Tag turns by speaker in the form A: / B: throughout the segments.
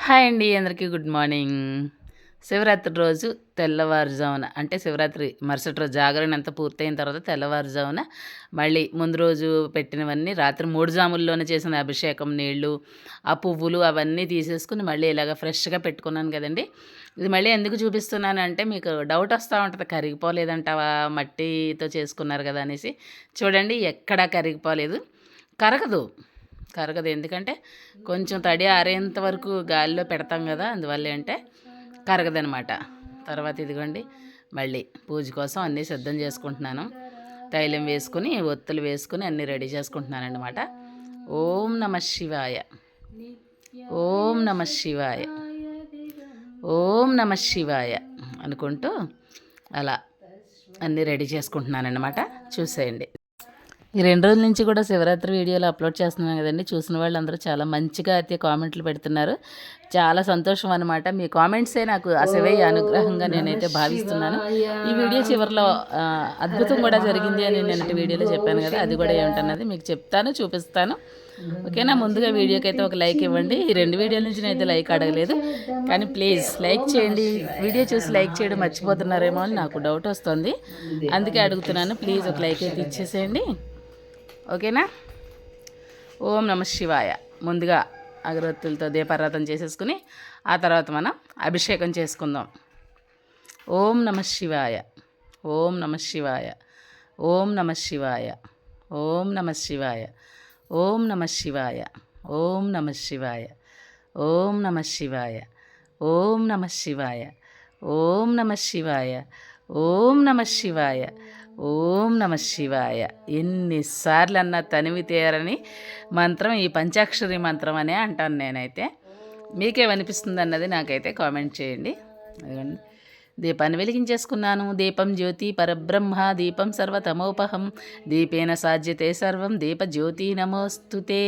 A: Hi అండి, అందరికీ good morning. Shivaratri రోజు తెల్లవారుజామున అంటే శివరాత్రి మరుసటి రోజు జాగరణ అంతా పూర్తయిన తర్వాత తెల్లవారుజామున మళ్ళీ ముందు రోజు పెట్టినవన్నీ రాత్రి 3 జాముల్లోనే చేసిన అభిషేకం నీళ్ళు, ఆ పువ్వులు అవన్నీ తీసేసుకుని మళ్ళీ ఇలాగ ఫ్రెష్‌గా పెట్టుకున్నాను కదండీ. ఇది మళ్ళీ ఎందుకు చూపిస్తున్నానంటే మీకు డౌట్ వస్తూ ఉంటది, కరిగిపోలేదంటావా మట్టితో చేసుకున్నారు కదా అనేసి. చూడండి ఎక్కడా కరిగిపోలేదు. కరగదు. కరగదు. ఎందుకంటే కొంచెం తడి ఆరేంత వరకు గాలిలో పెడతాం కదా, అందువల్ల అంటే కరగదనమాట. తర్వాత ఇదిగోండి మళ్ళీ పూజ కోసం అన్నీ సిద్ధం చేసుకుంటున్నాను. తైలం వేసుకుని ఒత్తులు వేసుకుని అన్నీ రెడీ చేసుకుంటున్నానన్నమాట. ఓం నమ శివాయ, ఓం నమ శివాయ, ఓం నమ శివాయ అనుకుంటూ అలా అన్నీ రెడీ చేసుకుంటున్నానన్నమాట. చూసేయండి. ఈ 2 రోజుల నుంచి కూడా శివరాత్రి వీడియోలు అప్లోడ్ చేస్తున్నాను కదండి. చూసిన వాళ్ళందరూ చాలా మంచిగా అయితే కామెంట్లు పెడుతున్నారు. చాలా సంతోషం అనమాట. మీ కామెంట్సే నాకు ఆ శివయ్య అనుగ్రహంగా నేనైతే భావిస్తున్నాను. ఈ వీడియో చివరిలో అద్భుతం కూడా జరిగింది అని నిన్నటి వీడియోలో చెప్పాను కదా, అది కూడా ఏమిటన్నది మీకు చెప్తాను, చూపిస్తాను. ఓకేనా. ముందుగా వీడియోకి అయితే ఒక లైక్ ఇవ్వండి. ఈ 2 వీడియోల నుంచి నేనైతే లైక్ అడగలేదు, కానీ ప్లీజ్ లైక్ చేయండి. వీడియో చూసి లైక్ చేయడం మర్చిపోతున్నారేమో అని నాకు డౌట్ వస్తుంది, అందుకే అడుగుతున్నాను. ప్లీజ్ ఒక లైక్ అయితే ఇచ్చేసేయండి, ఓకేనా. ఓం నమ శివాయ. ముందుగా అగరొత్తులతో దీపారాధన చేసేసుకుని ఆ తర్వాత మనం అభిషేకం చేసుకుందాం. ఓం నమ శివాయ, ఓం నమ శివాయ, ఓం నమ శివాయ, ఓం నమ శివాయ, ఓం నమ శివాయ, ఓం నమ శివాయ, ఓం నమ శివాయ, ఓం నమ శివాయ, ఓం నమ శివాయ, ఓం నమ శివాయ, ఓం నమ శివాయ. ఎన్నిసార్లు అన్న తనివి తీరని మంత్రం ఈ పంచాక్షరి మంత్రం అనే అంటాను నేనైతే. మీకేమనిపిస్తుంది అన్నది నాకైతే కామెంట్ చేయండి. దీపాన్ని వెలిగించేసుకున్నాను. దీపం జ్యోతి పరబ్రహ్మ, దీపం సర్వతమోపహం, దీపేన సాధ్యతే సర్వం, దీప జ్యోతి నమోస్తుతే.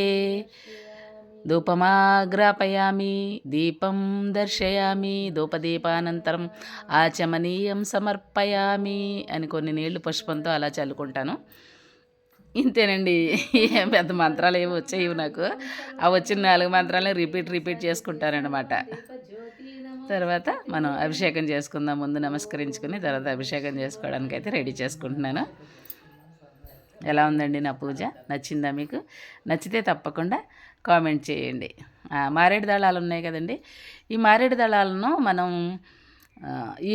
A: ధూపమాగ్రాపయామి, దీపం దర్శయామి, ధూపదీపానంతరం ఆచమనీయం సమర్పయామి అని కొన్ని నీళ్లు పుష్పంతో అలా చల్లుకుంటాను. ఇంతేనండి. ఏం పెద్ద మంత్రాలు ఏమి వచ్చాయి నాకు. ఆ వచ్చిన 4 మంత్రాలను రిపీట్ చేసుకుంటానన్నమాట. తర్వాత మనం అభిషేకం చేసుకుందాం. ముందు నమస్కరించుకుని తర్వాత అభిషేకం చేసుకోవడానికి అయితే రెడీ చేసుకుంటున్నాను. ఎలా ఉందండి నా పూజ? నచ్చిందా మీకు? నచ్చితే తప్పకుండా కామెంట్ చేయండి. మారేడు దళాలు ఉన్నాయి కదండి, ఈ మారేడు దళాలను మనం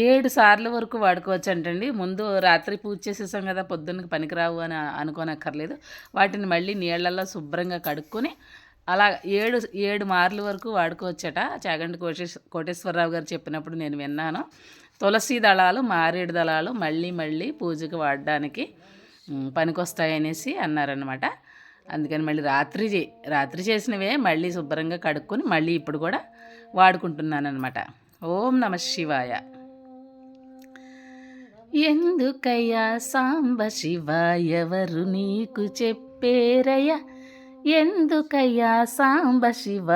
A: 7 సార్లు వరకు వాడుకోవచ్చు అంటండి. ముందు రాత్రి పూజ చేసేసాం కదా, పొద్దున్నకి పనికిరావు అని అనుకోనక్కర్లేదు. వాటిని మళ్ళీ నీళ్ళల్లో శుభ్రంగా కడుక్కొని అలా 7 మార్లు వరకు వాడుకోవచ్చట. చాగంటి కోటేశ్వరరావు గారు చెప్పినప్పుడు నేను విన్నాను. తులసి దళాలు, మారేడు దళాలు మళ్ళీ పూజకి వాడడానికి పనికొస్తాయనేసి అన్నారనమాట. అందుకని మళ్ళీ రాత్రి చేసినవే మళ్ళీ శుభ్రంగా కడుక్కొని మళ్ళీ ఇప్పుడు కూడా వాడుకుంటున్నాను అనమాట. ఓం నమ శివాయ. ఎందుకయ్యా సాంబ శివ ఎవరు నీకు చెప్పేరయ్య, ఎందుకయ్యా సాంబ శివ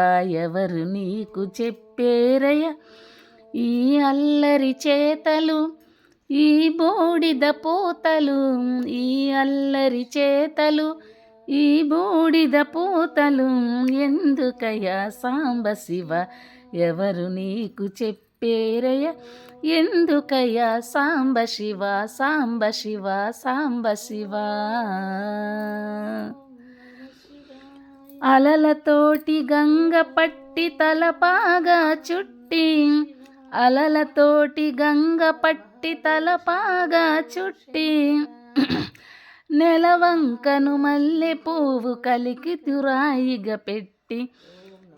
A: ఎవరు నీకు చెప్పేరయ్య, ఈ అల్లరి చేతలు ఈ బూడిద పూతలు, ఈ అల్లరి చేతలు ఈ బూడిద పూతలు, ఎందుకయ్యా సాంబ శివ ఎవరు నీకు చెప్పేరయ్య, ఎందుకయ్యా సాంబ శివ సాంబ శివ సాంబ శివ. అలలతోటి గంగ పట్టి తలపాగా చుట్టి, అలలతోటి గంగ పట్టి తలపాగా చుట్టి, నెలవంకను మల్లె పువ్వు కలికి తురాయిగా పెట్టి,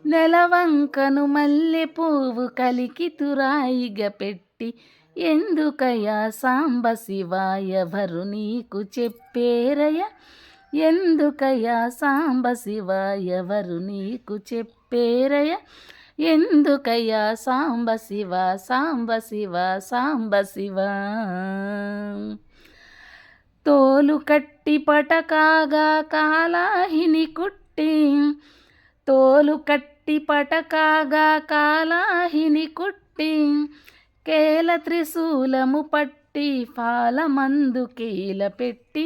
A: నెలవంకను మల్లె పువ్వు కలికి తురాయిగా పెట్టి, ఎందుకయ్యా సాంబ శివ ఎవరు నీకు చెప్పేరయ్య, ఎందుకయ్యా సాంబ శివ ఎవరు నీకు చెప్పేరయ్య, ఎందుకయ్యా సాంబ శివ సాంబ శివ సాంబ శివ. తోలు కట్టి పటకాగా కాలాహిని కుట్టి, తోలు కట్టి పటకాగా కాలాహిని కుట్టి, కేల త్రిశూలము పట్టి ఫాలమందు కీల పెట్టి,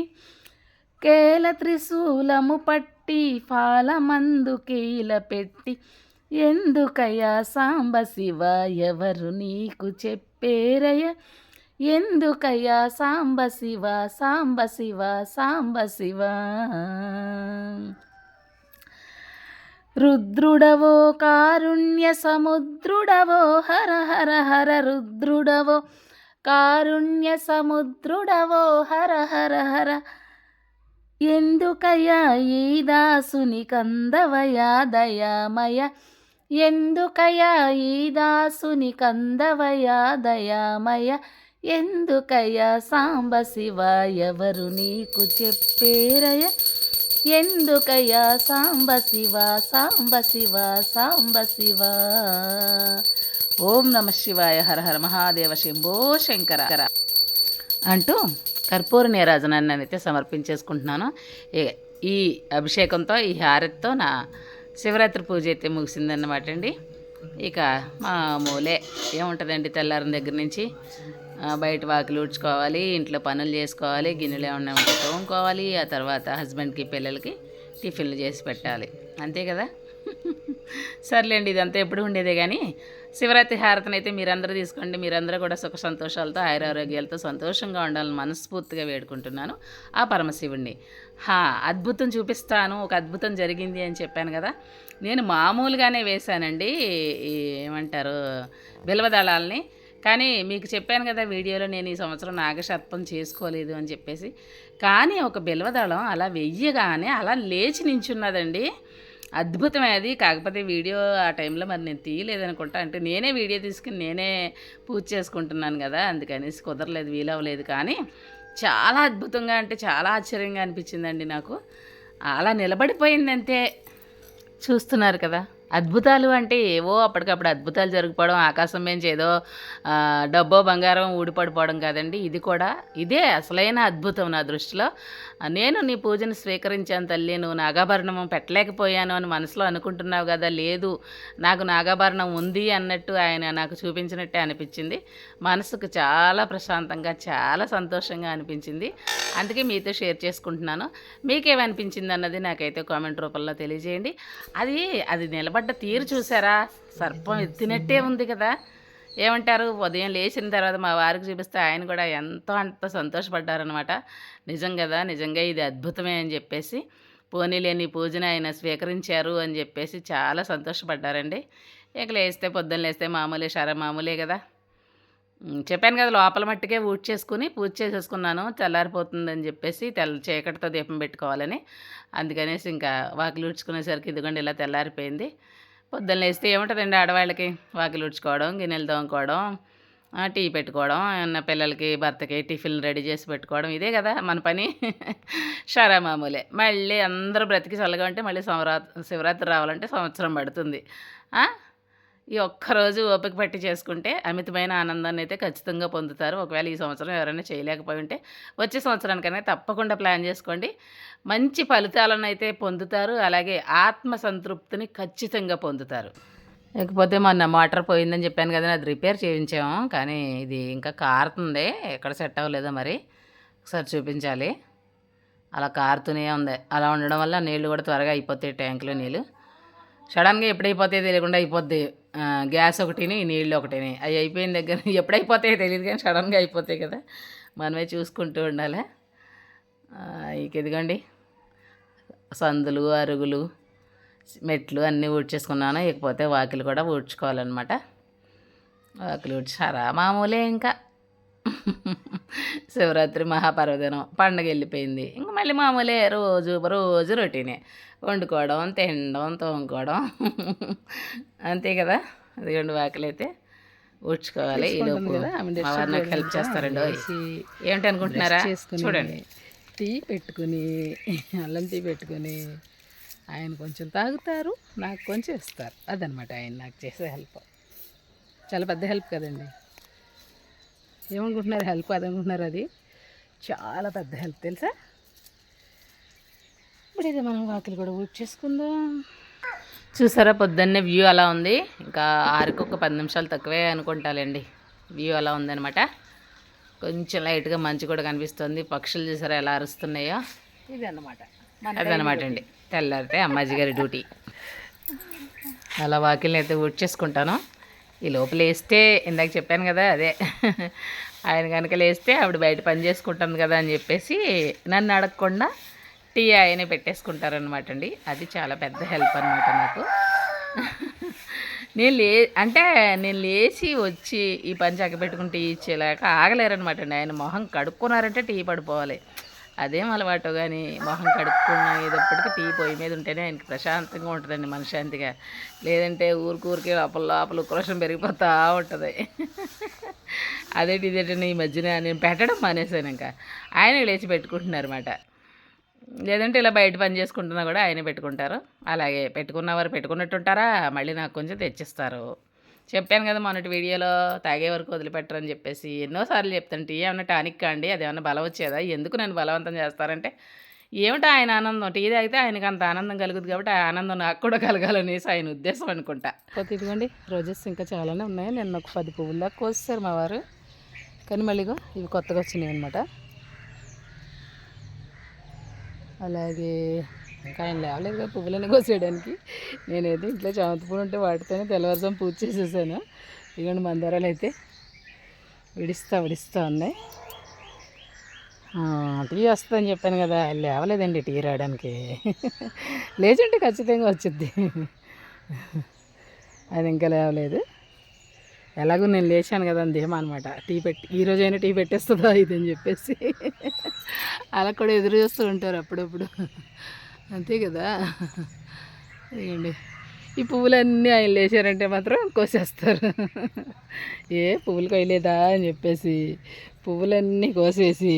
A: కేల త్రిశూలము పట్టి ఫాలమందు కీల పెట్టి, ఎందుకయ్యా సాంబ శివ ఎవరు నీకు చెప్పేరయ్య ఎందుకయ్యా సాంబ శివ సాంబ శివ సాంబ శివ రుద్రుడవో కారుణ్య సముద్రుడవో హర హర హర రుద్రుడవో కారుణ్య సముద్రుడవో హర హర హర ఎందుకయ్యా ఈ దాసుని కందవయా దయామయ ఎందుకయ్యా ఈ దాసుని కందవయా దయామయ ఎందుకయ్యా సాంబ శివ ఎవరు నీకు చెప్పేరయ ఎందుకయ్యా సాంబ శివ సాంబ శివ సాంబ శివ. ఓం నమ శివాయ హర హర మహాదేవ శంభో శంకర అంటూ కర్పూర నీరాజనాన్ని అయితే సమర్పించేసుకుంటున్నాను. ఈ అభిషేకంతో ఈ హారతితో నా శివరాత్రి పూజ అయితే ముగిసిందన్నమాట అండి. ఇక మామూలే ఏముంటుందండి, తెల్లారిన దగ్గర నుంచి బయట వాకిలు ఊడ్చుకోవాలి, ఇంట్లో పనులు చేసుకోవాలి, గిన్నెలు ఏమన్నా ఉంటే తోముకోవాలి, ఆ తర్వాత హస్బెండ్కి పిల్లలకి టిఫిన్లు చేసి పెట్టాలి, అంతే కదా. సర్లేండి, ఇదంతా ఎప్పుడు ఉండేదే. కానీ శివరాత్రి హారతిని అయితే మీరందరూ తీసుకోండి. మీరందరూ కూడా సుఖ సంతోషాలతో ఆయురారోగ్యాలతో సంతోషంగా ఉండాలని మనస్ఫూర్తిగా వేడుకుంటున్నాను ఆ పరమశివుణ్ణి. అద్భుతం చూపిస్తాను, ఒక అద్భుతం జరిగింది అని చెప్పాను కదా. నేను మామూలుగానే వేశానండి ఏమంటారు బిల్వదళాలని. కానీ మీకు చెప్పాను కదా వీడియోలో, నేను ఈ సంవత్సరం నాగసర్పం చేసుకోలేదు అని చెప్పేసి. కానీ ఒక బిల్వదళం అలా వెయ్యగానే అలా లేచి నించున్నదండి. అద్భుతమే అది. కాకపోతే వీడియో ఆ టైంలో మరి నేను తీయలేదనుకుంటా. అంటే నేనే వీడియో తీసుకుని నేనే పూజ చేసుకుంటున్నాను కదా, అందుకనేసి కుదరలేదు, వీలవ్వలేదు. కానీ చాలా అద్భుతంగా, అంటే చాలా ఆశ్చర్యంగా అనిపించిందండి నాకు. అలా నిలబడిపోయింది అంతే. చూస్తున్నారు కదా, అద్భుతాలు అంటే ఏవో అప్పటికప్పుడు అద్భుతాలు జరిగిపోవడం, ఆకాశం నుంచి ఏదో డబ్బో బంగారం ఊడిపడిపోవడం కాదండి. ఇది కూడా ఇదే అసలైన అద్భుతం నా దృష్టిలో. నేను నీ పూజను స్వీకరించాను తల్లి, నువ్వు నాగాభరణం పెట్టలేకపోయాను అని మనసులో అనుకుంటున్నావు కదా, లేదు నాకు నాగాభరణం ఉంది అన్నట్టు ఆయన నాకు చూపించినట్టే అనిపించింది. మనసుకు చాలా ప్రశాంతంగా, చాలా సంతోషంగా అనిపించింది. అందుకే మీతో షేర్ చేసుకుంటున్నాను. మీకేమనిపించింది అన్నది నాకైతే కామెంట్ రూపంలో తెలియజేయండి. అది నిలబడ్డ తీరు చూసారా, సర్పం ఎత్తినట్టే ఉంది కదా. ఏమంటారు, ఉదయం లేచిన తర్వాత మా వారికి చూపిస్తే ఆయన కూడా ఎంతో అంత సంతోషపడ్డారనమాట. నిజం కదా, నిజంగా ఇది అద్భుతమే అని చెప్పేసి, పోనీలేని పూజను ఆయన స్వీకరించారు అని చెప్పేసి చాలా సంతోషపడ్డారండి. ఇక లేస్తే పొద్దున్న లేస్తే మామూలే, మామూలే కదా. చెప్పాను కదా, లోపల మట్టికే చేసుకుని పూజ చేసేసుకున్నాను. తెల్లారిపోతుందని చెప్పేసి చీకటితో దీపం పెట్టుకోవాలని. అందుకనేసి ఇంకా వాకిలు ఊడ్చుకునేసరికి ఇదిగోండి ఇలా తెల్లారిపోయింది. పొద్దున్న లేస్తే ఏముంటుందండి ఆడవాళ్ళకి, వాకిలు ఊడ్చుకోవడం, గిన్నెలు తోముకోవడం, టీ పెట్టుకోవడం, అన్న పిల్లలకి భర్తకి టిఫిన్లు రెడీ చేసి పెట్టుకోవడం, ఇదే కదా మన పని. మామూలే. మళ్ళీ అందరూ బ్రతికి చల్లగా ఉంటే మళ్ళీ శివరాత్రి రావాలంటే సంవత్సరం పడుతుంది. ఈ ఒక్కరోజు ఓపిక పట్టి చేసుకుంటే అమితమైన ఆనందాన్ని అయితే ఖచ్చితంగా పొందుతారు. ఒకవేళ ఈ సంవత్సరం ఎవరైనా చేయలేకపోయి ఉంటే వచ్చే సంవత్సరానికైనా తప్పకుండా ప్లాన్ చేసుకోండి. మంచి ఫలితాలను అయితే పొందుతారు. అలాగే ఆత్మ సంతృప్తిని ఖచ్చితంగా పొందుతారు. లేకపోతే మొన్న మోటార్ పోయిందని చెప్పాను కదా, అది రిపేర్ చేయించాము. కానీ ఇది ఇంకా కారుతుంది, ఎక్కడ సెట్ అవ్వలేదో మరి, ఒకసారి చూపించాలి. అలా కారుతూనే ఉంది. అలా ఉండడం వల్ల నీళ్ళు కూడా త్వరగా అయిపోతాయి, ట్యాంకులో నీళ్ళు సడన్గా ఎప్పుడైపోతాయో తెలియకుండా అయిపోద్ది. గ్యాస్ ఒకటిని, నీళ్ళు ఒకటిని, అవి అయిపోయిన దగ్గర ఎప్పుడైపోతాయో తెలియదు కానీ సడన్గా అయిపోతాయి కదా, మనమే చూసుకుంటూ ఉండాలి. ఇక ఇదిగోండి సందులు, అరుగులు, మెట్లు అన్నీ ఊడ్చేసుకున్నాను. ఇకపోతే వాకిలు కూడా ఊడ్చుకోవాలన్నమాట. వాకిలు ఊడ్చారా మామూలే. ఇంకా శివరాత్రి మహాపర్వదినం పండగ వెళ్ళిపోయింది. ఇంక మళ్ళీ మామూలే, రోజు రొటీనే, వండుకోవడం, తినడం, తోముకోవడం, అంతే కదా. అదిగోండి వాకిలు అయితే ఊడ్చుకోవాలి. ఈలోపు నాకు హెల్ప్ చేస్తారండి. ఏమిటి అనుకుంటున్నారా, చూడండి.
B: టీ పెట్టుకుని, అల్లం టీ పెట్టుకుని ఆయన కొంచెం తాగుతారు, నాకు కొంచెం ఇస్తారు. అదనమాట ఆయన నాకు చేసే హెల్ప్. చాలా పెద్ద హెల్ప్ కదండి. ఏమనుకుంటున్నారు హెల్ప్ అదనుకుంటున్నారు, అది చాలా పెద్ద హెల్ప్ తెలుసా. ఇప్పుడు ఇది మనం వాకిలు కూడా ఊడ్చేసుకుందాం.
A: చూసారా పొద్దున్నే వ్యూ అలా ఉంది. ఇంకా 6కి ఒక 10 నిమిషాలు తక్కువే అనుకుంటాలండి. వ్యూ అలా ఉందనమాట. కొంచెం లైట్గా మంచు కూడా కనిపిస్తుంది. పక్షులు చూసారా ఎలా అరుస్తున్నాయో.
B: ఇది అన్నమాట
A: అదనమాట అండి తెల్లారితే అమ్మాజీ గారి డ్యూటీ. అలా వాకిల్ని అయితే ఊడ్చేసుకుంటాను. ఈ లోపల వేస్తే ఇందాక చెప్పాను కదా అదే ఆయన కనుక లేస్తే ఆవిడ బయట పని చేసుకుంటుంది కదా అని చెప్పేసి నన్ను అడగకుండా టీ ఆయనే పెట్టేసుకుంటారనమాట అండి. అది చాలా పెద్ద హెల్ప్ అనమాట నాకు. అంటే నేను లేచి వచ్చి ఈ పని చక్కబెట్టుకుని టీ ఇచ్చేలాక ఆగలేరనమాట అండి. ఆయన మొహం కడుక్కున్నారంటే టీ పడిపోవాలి, అదేం అలవాటు. కానీ మొహం కడుక్కునేటప్పటికి టీ పొయ్యి మీద ఉంటేనే ఆయనకి ప్రశాంతంగా ఉంటుందండి, మనశ్శాంతిగా. లేదంటే ఊరికి లోపల ఉక్రోషం పెరిగిపోతూ ఉంటుంది. ఇదేంటండి ఈ మధ్యన నేను పెట్టడం మానేశాను. ఇంకా ఆయన లేచి పెట్టుకుంటున్నారన్నమాట. లేదంటే ఇలా బయట పని చేసుకుంటున్నా కూడా ఆయనే పెట్టుకుంటారు. అలాగే పెట్టుకున్నవారు పెట్టుకున్నట్టుంటారా, మళ్ళీ నాకు కొంచెం తెచ్చిస్తారు. చెప్పాను కదా మొన్నటి వీడియోలో, తాగే వరకు వదిలిపెట్టరని చెప్పేసి. ఎన్నోసార్లు చెప్తాను, టీ ఏమన్నా టానిక్ అండి, అదేమన్నా బలం వచ్చేదా, ఎందుకు నన్ను బలవంతం చేస్తారంటే, ఏమిటో ఆయన ఆనందం, టీ తాగితే ఆయనకు అంత ఆనందం కలుగుతుంది కాబట్టి ఆ ఆనందం నాకు కూడా కలగాలనేసి ఆయన ఉద్దేశం అనుకుంటా. పోతే ఇదిగోండి రోజెస్ ఇంకా చాలానే ఉన్నాయి. నిన్న ఒక 10 పువ్వుల దాకా కోసారు మా వారు. కానీ మళ్ళీ ఇవి కొత్తగా వచ్చినాయి అనమాట. అలాగే ఇంకా ఆయన లేవలేదుగా పువ్వులన్నీ కోసేయడానికి. నేనైతే ఇంట్లో చామంతి పూలు ఉంటే వాటితోనే తెల్లవారుజాము పూజ చేసేసాను. ఇదిగోండి మందారాలు అయితే విడిస్తూ ఉన్నాయి. టీ వస్తుందని చెప్పాను కదా, లేవలేదండి టీ రావడానికి. లేచుంటే ఖచ్చితంగా వచ్చింది, అది ఇంకా లేవలేదు. ఎలాగో నేను లేచాను కదా అని ధీమా అనమాట. ఈరోజైనా టీ పెట్టేస్తుందా ఇదని చెప్పేసి అలా కూడా ఎదురు చూస్తూ ఉంటారు అప్పుడప్పుడు, అంతే కదా. ఇవ్వండి ఈ పువ్వులన్నీ ఆయన లేచారంటే మాత్రం కోసేస్తారు. పువ్వులు కొయ్యలేదా అని చెప్పేసి పువ్వులన్నీ కోసేసి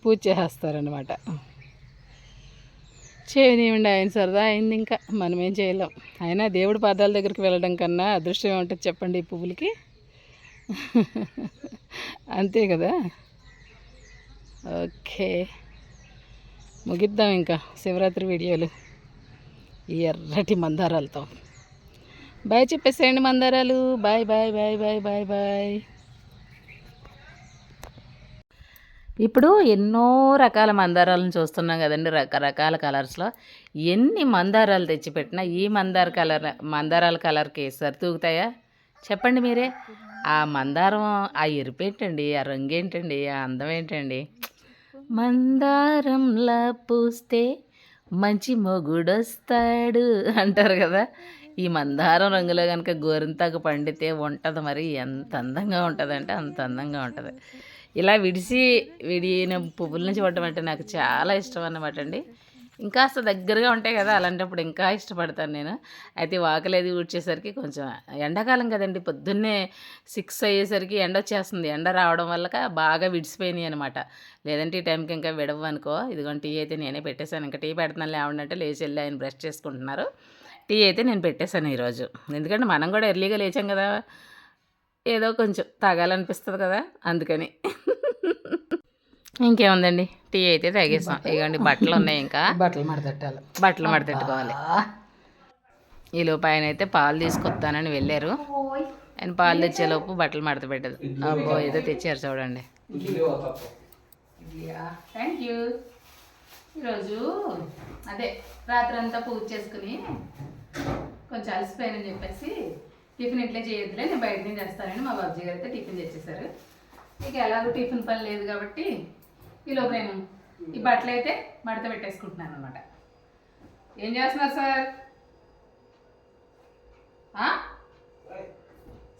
A: పూజ చేసేస్తారనమాట. చేయనివ్వండి, ఆయన సరదా అయింది, ఇంకా మనమేం చేయలేం. అయినా దేవుడి పాదాల దగ్గరికి వెళ్ళడం కన్నా అదృష్టం ఏముంటుంది చెప్పండి ఈ పువ్వులకి. అంతే కదా. ఓకే, ముగిద్దాం ఇంకా శివరాత్రి వీడియోలు ఈ ఎర్రటి మందారాలతో. బాయ్ చెప్పేసేయండి మందారాలు. Bye bye bye bye bye bye. ఇప్పుడు ఎన్నో రకాల మందారాలను చూస్తున్నాం కదండి, రకరకాల కలర్స్లో. ఎన్ని మందారాలు తెచ్చిపెట్టినా ఈ మందారాల కలర్కి సరితూగుతాయా చెప్పండి మీరే. ఆ మందారం, ఆ ఎరుపేంటండి, ఆ రంగు ఏంటండి, ఆ అందం ఏంటండి. మందారంలా పూస్తే మంచి మొగుడొస్తాడు అంటారు కదా. ఈ మందారం రంగులో కనుక గోరింతాకు పండితే ఉంటుంది మరి, ఎంత అందంగా ఉంటుందంటే అంత అందంగా ఉంటుంది. ఇలా విడిన పువ్వులని చూడటం అంటే నాకు చాలా ఇష్టం అన్నమాట అండి. ఇంకాస్త దగ్గరగా ఉంటాయి కదా, అలాంటప్పుడు ఇంకా ఇష్టపడతాను నేను. అయితే వాకలేదు ఊడ్చేసరికి కొంచెం ఎండాకాలం కదండి, పొద్దున్నే 6 అయ్యేసరికి ఎండ వచ్చేస్తుంది. ఎండ రావడం వల్ల బాగా విడిసిపోయినాయి అనమాట. లేదంటే ఈ టైంకి ఇంకా విడవు అనుకో. ఇదిగోండి టీ అయితే నేనే పెట్టేశాను. ఇంకా టీ పెడుతున్నాను లేవంటే లేచి వెళ్ళి ఆయన బ్రష్ చేసుకుంటున్నారు. టీ అయితే నేను పెట్టేశాను ఈరోజు. ఎందుకంటే మనం కూడా ఎర్లీగా లేచాం కదా, ఏదో కొంచెం తాగాలనిపిస్తుంది కదా, అందుకని. ఇంకేముందండి, టీ అయితే తాగేసాం. ఇవ్వండి బట్టలు ఉన్నాయి, ఇంకా
B: బట్టలు
A: మడతెట్టుకోవాలి. ఈలోపు ఆయన అయితే పాలు తీసుకొస్తానని వెళ్ళారు. ఆయన పాలు తెచ్చేలోపు బట్టలు మడత పెట్టదు. అబ్బో ఏదో తెచ్చారు చూడండి. Thank you. ఈరోజు అదే రాత్రంతా పూజ చేసుకుని కొంచెం అలసిపోయానని చెప్పేసి టిఫిన్ ఇట్లా చేయొద్దులే, నేను బయట నుంచి చేస్తానని మా బాబుజీ గారు అయితే టిఫిన్ తెచ్చేసారు. ఇక ఎలాగో టిఫిన్ పని లేదు కాబట్టి ఈలోపు నేను ఈ బట్టలు అయితే మడత పెట్టేసుకుంటున్నాను అనమాట. ఏం చేస్తున్నారు సార్?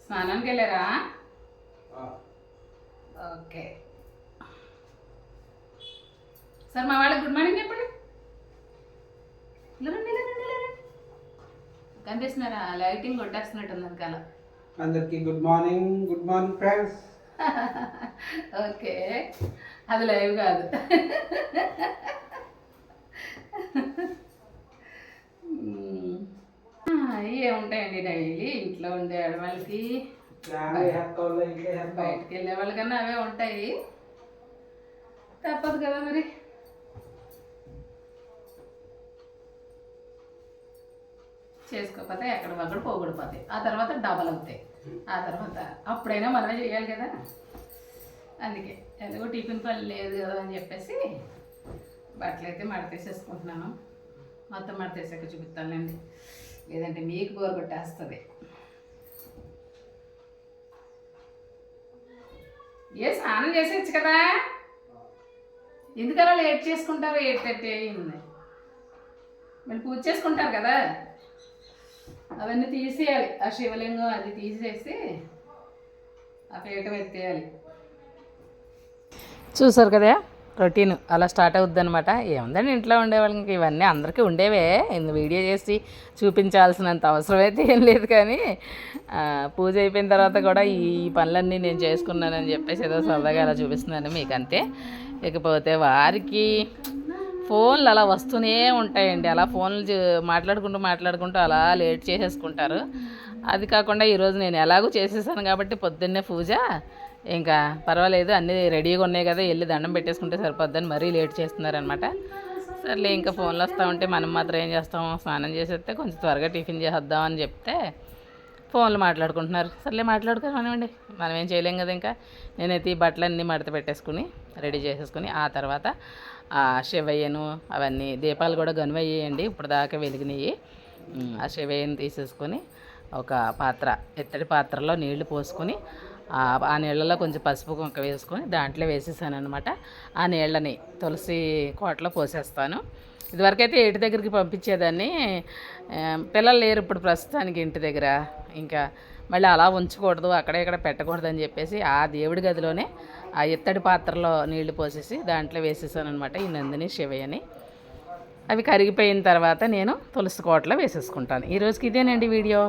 A: స్నానానికి వెళ్ళారా? ఓకే సార్, మా వాళ్ళకి గుడ్ మార్నింగ్ చెప్పండి. కనిపిస్తున్నారా? లైటింగ్ కొట్టేస్తున్నట్టుంది వెనకాల.
C: అందరికి గుడ్ మార్నింగ్ ఫ్రెండ్స్.
A: ఓకే, అది లైవ్ కాదు. ఇవే ఉంటాయండి డైలీ ఇంట్లో ఉండే ఆడవాళ్ళకి, బయటకు వెళ్ళే వాళ్ళకన్నా అవే ఉంటాయి, తప్పదు కదా మరి. చేసుకోకపోతే ఎక్కడ అక్కడ పోగొడిపోతాయి, ఆ తర్వాత డబల్ అవుతాయి, ఆ తర్వాత అప్పుడైనా మనమే చేయాలి కదా. అందుకే ఎలాగో టిఫిన్ పని లేదు కదా అని చెప్పేసి బట్టలు అయితే మడతేసేసుకుంటున్నాను. మొత్తం మడతేసాక చూపిస్తానులేండి.
B: లేదంటే మీకు బోర్ కొట్టేస్తుంది. స్నానం చేసేయచ్చు కదా, ఎందుకలా లేట్ చేసుకుంటారు? 8:30 అయింది. మళ్ళీ పూజ చేసుకుంటారు కదా, అవన్నీ తీసేయాలి. ఆ శివలింగం అది తీసేసి ఆ పీఠం ఎత్తేయాలి. చూసారు కదా రొటీన్ అలా స్టార్ట్ అవుద్ది అనమాట. ఏముందండి, ఇంట్లో ఉండేవాళ్ళకి ఇవన్నీ అందరికీ ఉండేవే. వీడియో చేసి చూపించాల్సినంత అవసరం అయితే ఏం లేదు. కానీ పూజ అయిపోయిన తర్వాత కూడా ఈ పనులన్నీ నేను చేసుకున్నానని చెప్పేసి ఏదో సరదాగా అలా చూపిస్తున్నాను మీకు అంతే. ఇకపోతే వారికి ఫోన్లు అలా వస్తూనే ఉంటాయండి. అలా ఫోన్లు మాట్లాడుకుంటూ అలా లేట్ చేసేసుకుంటారు. అది కాకుండా ఈరోజు నేను ఎలాగో చేసేసాను కాబట్టి పొద్దున్నే పూజ ఇంకా పర్వాలేదు, అన్నీ రెడీగా ఉన్నాయి కదా, వెళ్ళి దండం పెట్టేసుకుంటే సరిపోద్దని మరీ లేట్ చేస్తున్నారనమాట. సర్లే ఇంకా ఫోన్లు వస్తూ ఉంటే మనం మాత్రం ఏం చేస్తాం, స్నానం చేసేస్తే కొంచెం త్వరగా టిఫిన్ చేసేద్దామని చెప్తే ఫోన్లు మాట్లాడుకుంటున్నారు. సర్లే మాట్లాడుకోనివ్వండి, మనం ఏం చేయలేం కదా. ఇంకా నేనైతే ఈ బట్టలన్నీ మడత పెట్టేసుకుని రెడీ చేసేసుకుని ఆ తర్వాత శివయ్యను అవన్నీ దీపాలు కూడా గనువయ్యేయండి, ఇప్పుడు దాకా వెలిగినాయి. ఆ శివయ్యను తీసేసుకొని ఒక పాత్ర, ఎత్తడి పాత్రలో నీళ్లు పోసుకొని ఆ నీళ్ళలో కొంచెం పసుపు కుంక వేసుకొని దాంట్లో వేసేసాను అనమాట. ఆ నీళ్ళని తులసి కోటలో పోసేస్తాను. ఇదివరకైతే ఏటి దగ్గరికి పంపించేదాన్ని, పిల్లలు లేరు ఇప్పుడు ప్రస్తుతానికి ఇంటి దగ్గర. ఇంకా మళ్ళీ అలా ఉంచకూడదు, అక్కడ ఇక్కడ పెట్టకూడదు అని చెప్పేసి ఆ దేవుడి గదిలోనే ఆ ఎత్తడి పాత్రలో నీళ్లు పోసేసి దాంట్లో వేసేసాను అనమాట ఈ నందిని శివయ్యని. అవి కరిగిపోయిన తర్వాత నేను తులసి కోటలో వేసేసుకుంటాను. ఈరోజుకి ఇదేనండి వీడియో.